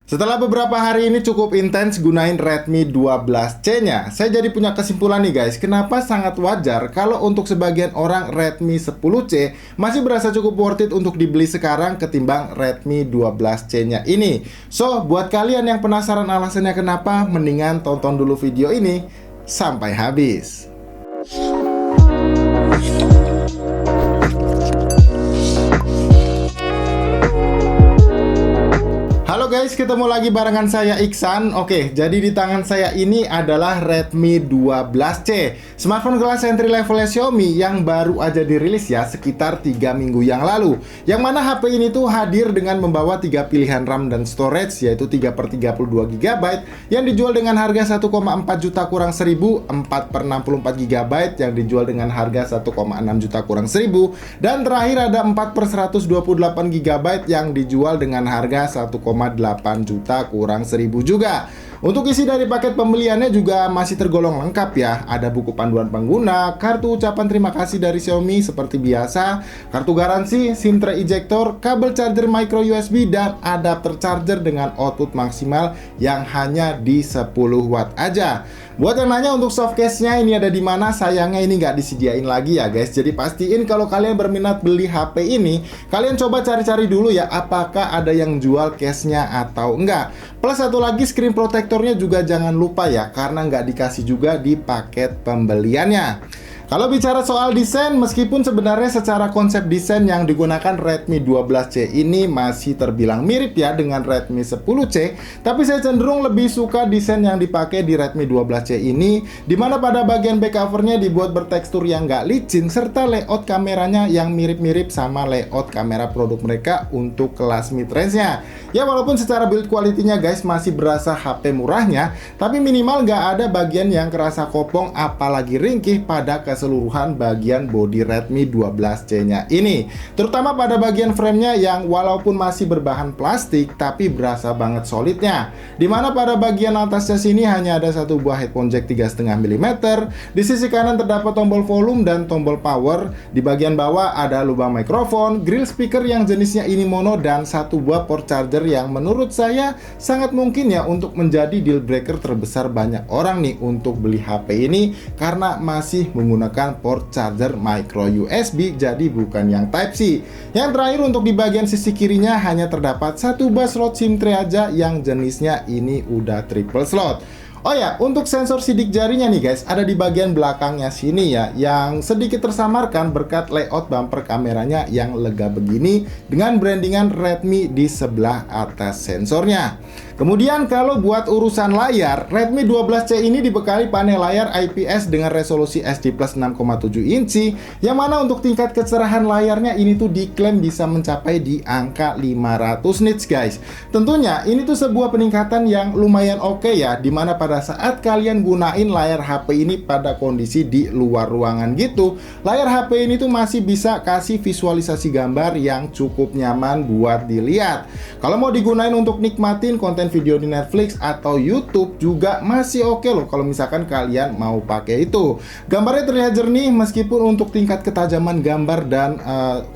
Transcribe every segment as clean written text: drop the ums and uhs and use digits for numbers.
Setelah beberapa hari ini cukup intens gunain Redmi 12C-nya, saya jadi punya kesimpulan nih guys, kenapa sangat wajar kalau untuk sebagian orang Redmi 10C masih berasa cukup worth it untuk dibeli sekarang ketimbang Redmi 12C-nya ini. So, buat kalian yang penasaran alasannya kenapa, mendingan tonton dulu video ini sampai habis. Halo guys, ketemu lagi barengan saya Iksan. Oke, jadi di tangan saya ini adalah Redmi 12C, smartphone kelas entry level Xiaomi yang baru aja dirilis ya sekitar 3 minggu yang lalu. Yang mana HP ini tuh hadir dengan membawa 3 pilihan RAM dan storage, yaitu 3/32 GB yang dijual dengan harga 1,4 juta kurang 1000, 4/64 GB yang dijual dengan harga 1,6 juta kurang 1000, dan terakhir ada 4/128 GB yang dijual dengan harga 1,8 juta kurang 1000 juga. Untuk isi dari paket pembeliannya juga masih tergolong lengkap ya. Ada buku panduan pengguna, kartu ucapan terima kasih dari Xiaomi seperti biasa, kartu garansi, SIM tray ejector, kabel charger micro USB, dan adapter charger dengan output maksimal yang hanya di 10 watt aja. Buat yang nanya untuk softcase-nya ini ada di mana, sayangnya ini nggak disediain lagi ya guys. Jadi pastiin kalau kalian berminat beli HP ini, kalian coba cari-cari dulu ya apakah ada yang jual case-nya atau enggak. Plus satu lagi, screen protectornya juga jangan lupa ya, karena nggak dikasih juga di paket pembeliannya. Kalau bicara soal desain, meskipun sebenarnya secara konsep desain yang digunakan Redmi 12C ini masih terbilang mirip ya dengan Redmi 10C, tapi saya cenderung lebih suka desain yang dipakai di Redmi 12C ini, dimana pada bagian back covernya dibuat bertekstur yang nggak licin, serta layout kameranya yang mirip-mirip sama layout kamera produk mereka untuk kelas mid-range-nya. Ya walaupun secara build quality-nya guys masih berasa HP murahnya, tapi minimal nggak ada bagian yang kerasa kopong apalagi ringkih pada keseluruhan bagian bodi Redmi 12C-nya ini. Terutama pada bagian frame-nya yang walaupun masih berbahan plastik tapi berasa banget solidnya. Dimana pada bagian atasnya sini hanya ada satu buah headphone jack 3,5 mm. Di sisi kanan terdapat tombol volume dan tombol power. Di bagian bawah ada lubang mikrofon, grill speaker yang jenisnya ini mono, dan satu buah port charger yang menurut saya sangat mungkin ya untuk menjadi deal breaker terbesar banyak orang nih untuk beli HP ini, karena masih menggunakan port charger micro USB, jadi bukan yang Type-C. Yang terakhir untuk di bagian sisi kirinya hanya terdapat satu buah slot SIM tray aja yang jenisnya ini udah triple slot. Oh ya, untuk sensor sidik jarinya nih guys, ada di bagian belakangnya sini ya, yang sedikit tersamarkan berkat layout bumper kameranya yang lega begini dengan brandingan Redmi di sebelah atas sensornya. Kemudian kalau buat urusan layar, Redmi 12C ini dibekali panel layar IPS dengan resolusi HD Plus 6,7 inci, yang mana untuk tingkat kecerahan layarnya ini tuh diklaim bisa mencapai di angka 500 nits guys. Tentunya ini tuh sebuah peningkatan yang lumayan oke ya, dimana pada saat kalian gunain layar HP ini pada kondisi di luar ruangan gitu, layar HP ini tuh masih bisa kasih visualisasi gambar yang cukup nyaman buat dilihat. Kalau mau digunain untuk nikmatin konten video di Netflix atau YouTube juga masih oke loh kalau misalkan kalian mau pakai itu. Gambarnya terlihat jernih meskipun untuk tingkat ketajaman gambar dan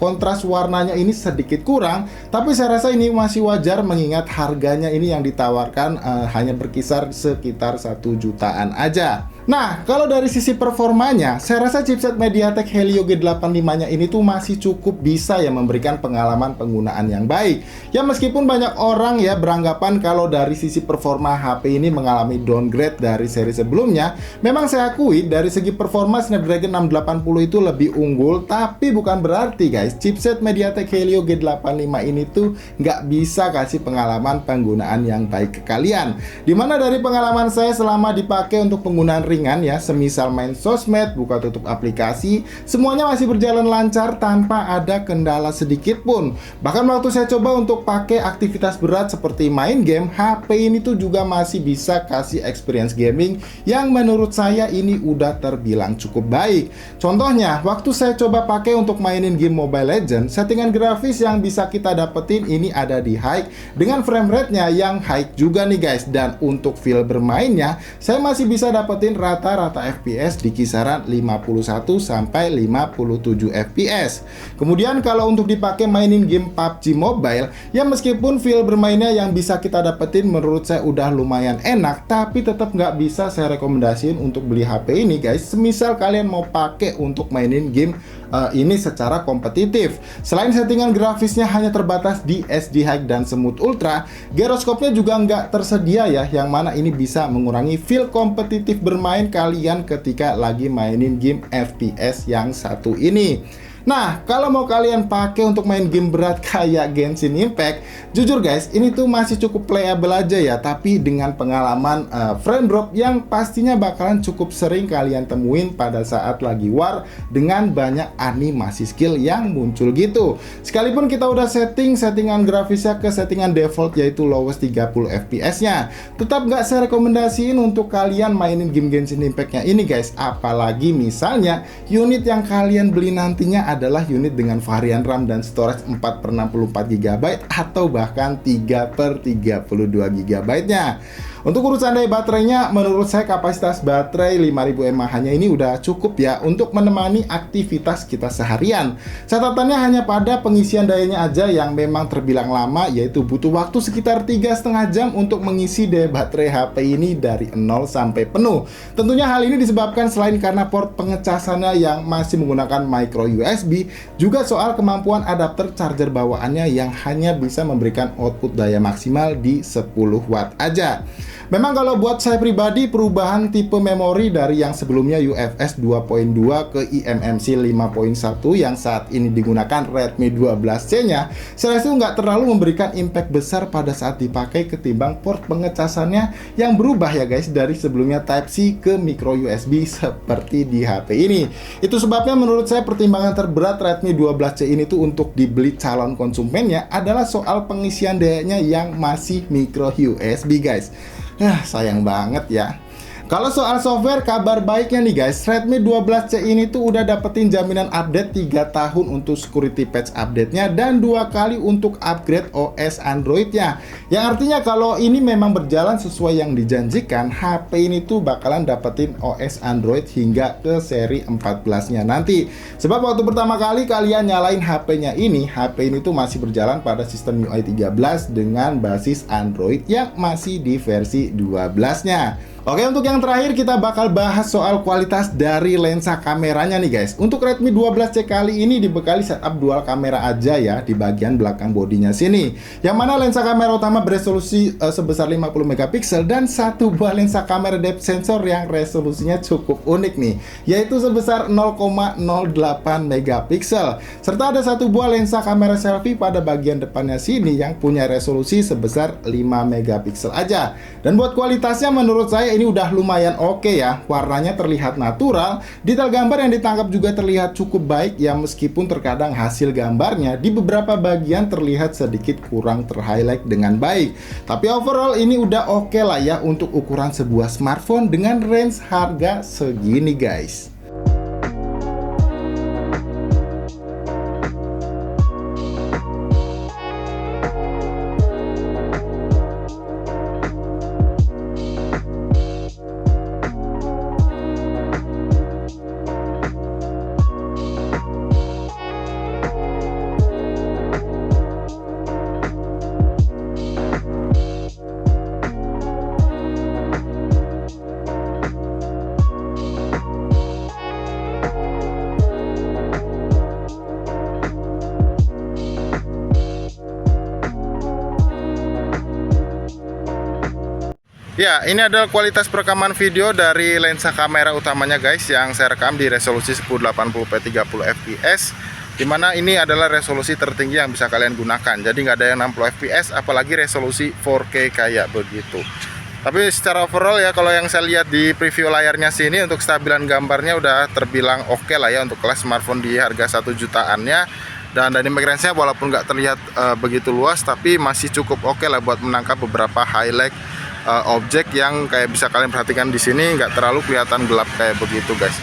kontras warnanya ini sedikit kurang, tapi saya rasa ini masih wajar mengingat harganya ini yang ditawarkan hanya berkisar sekitar 1 jutaan aja. Nah, kalau dari sisi performanya, saya rasa chipset MediaTek Helio G85-nya ini tuh masih cukup bisa ya memberikan pengalaman penggunaan yang baik. Ya meskipun banyak orang ya beranggapan kalau dari sisi performa HP ini mengalami downgrade dari seri sebelumnya, memang saya akui dari segi performa Snapdragon 680 itu lebih unggul, tapi bukan berarti guys, chipset MediaTek Helio G85 ini tuh nggak bisa kasih pengalaman penggunaan yang baik ke kalian. Dimana dari pengalaman saya selama dipakai untuk penggunaan ringan ya, semisal main sosmed, buka tutup aplikasi, semuanya masih berjalan lancar tanpa ada kendala sedikit pun. Bahkan waktu saya coba untuk pakai aktivitas berat seperti main game, HP ini tuh juga masih bisa kasih experience gaming yang menurut saya ini udah terbilang cukup baik. Contohnya, waktu saya coba pakai untuk mainin game Mobile Legends, settingan grafis yang bisa kita dapetin ini ada di high dengan frame rate-nya yang high juga nih guys, dan untuk feel bermainnya saya masih bisa dapetin rata-rata FPS di kisaran 51 sampai 57 FPS. Kemudian kalau untuk dipakai mainin game PUBG Mobile, ya meskipun feel bermainnya yang bisa kita dapetin menurut saya udah lumayan enak, tapi tetap nggak bisa saya rekomendasiin untuk beli HP ini guys. Semisal kalian mau pakai untuk mainin game ini secara kompetitif. Selain settingan grafisnya hanya terbatas di SD High dan Smooth Ultra, gyroskopnya juga nggak tersedia ya, yang mana ini bisa mengurangi feel kompetitif bermain kalian ketika lagi mainin game FPS yang satu ini. Nah, kalau mau kalian pakai untuk main game berat kayak Genshin Impact, jujur guys, ini tuh masih cukup playable aja ya, tapi dengan pengalaman frame drop yang pastinya bakalan cukup sering kalian temuin pada saat lagi war dengan banyak animasi skill yang muncul gitu. Sekalipun kita udah settingan grafisnya ke settingan default yaitu lowest 30 FPS-nya, tetap nggak saya rekomendasiin untuk kalian mainin game Genshin Impact-nya ini guys. Apalagi misalnya unit yang kalian beli nantinya adalah unit dengan varian RAM dan storage 4/64 GB atau bahkan 3/32 GB-nya. Untuk urusan daya baterainya, menurut saya kapasitas baterai 5000 mAh-nya ini udah cukup ya untuk menemani aktivitas kita seharian. Catatannya hanya pada pengisian dayanya aja yang memang terbilang lama, yaitu butuh waktu sekitar 3,5 jam untuk mengisi daya baterai HP ini dari 0 sampai penuh. Tentunya hal ini disebabkan selain karena port pengecasannya yang masih menggunakan micro USB, juga soal kemampuan adapter charger bawaannya yang hanya bisa memberikan output daya maksimal di 10 watt aja. Memang kalau buat saya pribadi, perubahan tipe memori dari yang sebelumnya UFS 2.2 ke eMMC 5.1 yang saat ini digunakan Redmi 12C-nya, saya rasa nggak terlalu memberikan impact besar pada saat dipakai ketimbang port pengecasannya yang berubah ya guys, dari sebelumnya Type-C ke micro USB seperti di HP ini. Itu sebabnya menurut saya pertimbangan terberat Redmi 12C ini tuh untuk dibeli calon konsumennya adalah soal pengisian dayanya yang masih micro USB guys. Sayang banget ya. Kalau soal software, kabar baiknya nih guys, Redmi 12C ini tuh udah dapetin jaminan update 3 tahun untuk security patch update-nya dan 2 kali untuk upgrade OS Android-nya. Yang artinya kalau ini memang berjalan sesuai yang dijanjikan, HP ini tuh bakalan dapetin OS Android hingga ke seri 14-nya nanti. Sebab waktu pertama kali kalian nyalain HP-nya ini, HP ini tuh masih berjalan pada sistem UI 13 dengan basis Android yang masih di versi 12-nya. Oke, untuk yang terakhir kita bakal bahas soal kualitas dari lensa kameranya nih guys. Untuk Redmi 12C kali ini dibekali setup dual kamera aja ya di bagian belakang bodinya sini. Yang mana lensa kamera utama beresolusi sebesar 50 megapiksel dan satu buah lensa kamera depth sensor yang resolusinya cukup unik nih, yaitu sebesar 0,08 megapiksel. Serta ada satu buah lensa kamera selfie pada bagian depannya sini yang punya resolusi sebesar 5 megapiksel aja. Dan buat kualitasnya menurut saya ini udah lumayan oke ya. Warnanya terlihat natural, detail gambar yang ditangkap juga terlihat cukup baik ya, meskipun terkadang hasil gambarnya di beberapa bagian terlihat sedikit kurang terhighlight dengan baik. Tapi overall ini udah oke lah ya untuk ukuran sebuah smartphone dengan range harga segini guys. Ya, ini adalah kualitas perekaman video dari lensa kamera utamanya guys, yang saya rekam di resolusi 1080p 30 fps, dimana ini adalah resolusi tertinggi yang bisa kalian gunakan. Jadi nggak ada yang 60 fps, apalagi resolusi 4K kayak begitu. Tapi secara overall ya, kalau yang saya lihat di preview layarnya sini, untuk stabilan gambarnya udah terbilang oke lah ya untuk kelas smartphone di harga 1 jutaannya. Dan dynamic range-nya walaupun nggak terlihat begitu luas, tapi masih cukup oke lah buat menangkap beberapa highlight objek yang kayak bisa kalian perhatikan di sini, nggak terlalu kelihatan gelap kayak begitu guys.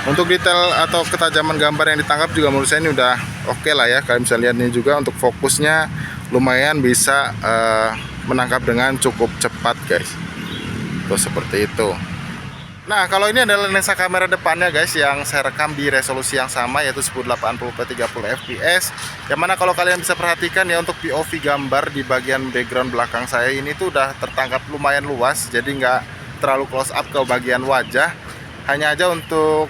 Untuk detail atau ketajaman gambar yang ditangkap juga menurut saya ini udah oke lah ya. Kalian bisa lihat ini juga untuk fokusnya lumayan bisa menangkap dengan cukup cepat guys. Tuh seperti itu. Nah, kalau ini adalah lensa kamera depannya guys, yang saya rekam di resolusi yang sama, yaitu 1080p 30 fps. Yang mana kalau kalian bisa perhatikan ya, untuk POV gambar di bagian background belakang saya ini tuh udah tertangkap lumayan luas, jadi nggak terlalu close up ke bagian wajah. Hanya aja untuk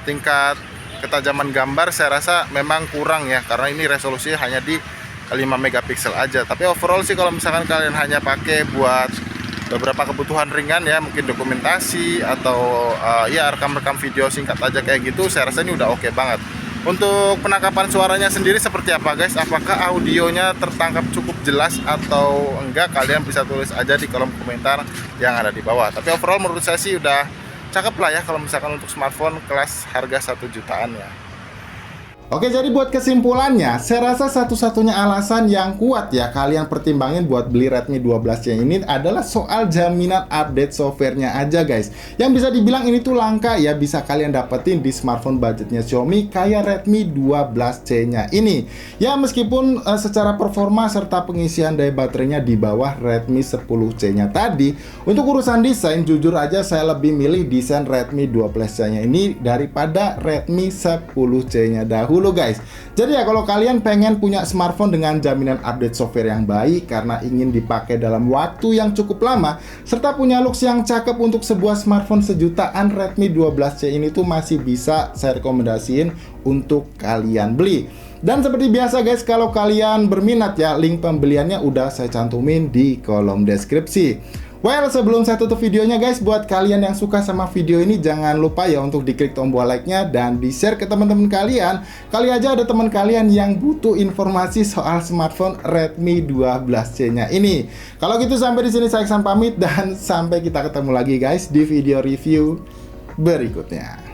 tingkat ketajaman gambar saya rasa memang kurang ya, karena ini resolusinya hanya di 5 megapiksel aja. Tapi overall sih kalau misalkan kalian hanya pakai buat beberapa kebutuhan ringan ya, mungkin dokumentasi atau ya rekam-rekam video singkat aja kayak gitu, saya rasa ini udah oke banget. Untuk penangkapan suaranya sendiri seperti apa guys? Apakah audionya tertangkap cukup jelas atau enggak? Kalian bisa tulis aja di kolom komentar yang ada di bawah. Tapi overall menurut saya sih udah cakep lah ya, kalau misalkan untuk smartphone kelas harga 1 jutaan ya. Oke, jadi buat kesimpulannya, saya rasa satu-satunya alasan yang kuat ya kalian pertimbangin buat beli Redmi 12C ini adalah soal jaminan update softwarenya aja guys. Yang bisa dibilang ini tuh langka ya, bisa kalian dapetin di smartphone budgetnya Xiaomi kayak Redmi 12C-nya ini. Ya meskipun secara performa serta pengisian daya baterainya di bawah Redmi 10C-nya tadi, untuk urusan desain jujur aja saya lebih milih desain Redmi 12C-nya ini daripada Redmi 10C-nya dahulu guys. Jadi ya kalau kalian pengen punya smartphone dengan jaminan update software yang baik karena ingin dipakai dalam waktu yang cukup lama, serta punya looks yang cakep untuk sebuah smartphone sejutaan, Redmi 12C ini tuh masih bisa saya rekomendasiin untuk kalian beli. Dan seperti biasa guys, kalau kalian berminat ya, link pembeliannya udah saya cantumin di kolom deskripsi. Well, sebelum saya tutup videonya guys, buat kalian yang suka sama video ini, jangan lupa ya untuk diklik tombol like-nya dan di-share ke teman-teman kalian. Kali aja ada teman kalian yang butuh informasi soal smartphone Redmi 12C-nya ini. Kalau gitu sampai di sini saya Iksan pamit dan sampai kita ketemu lagi guys di video review berikutnya.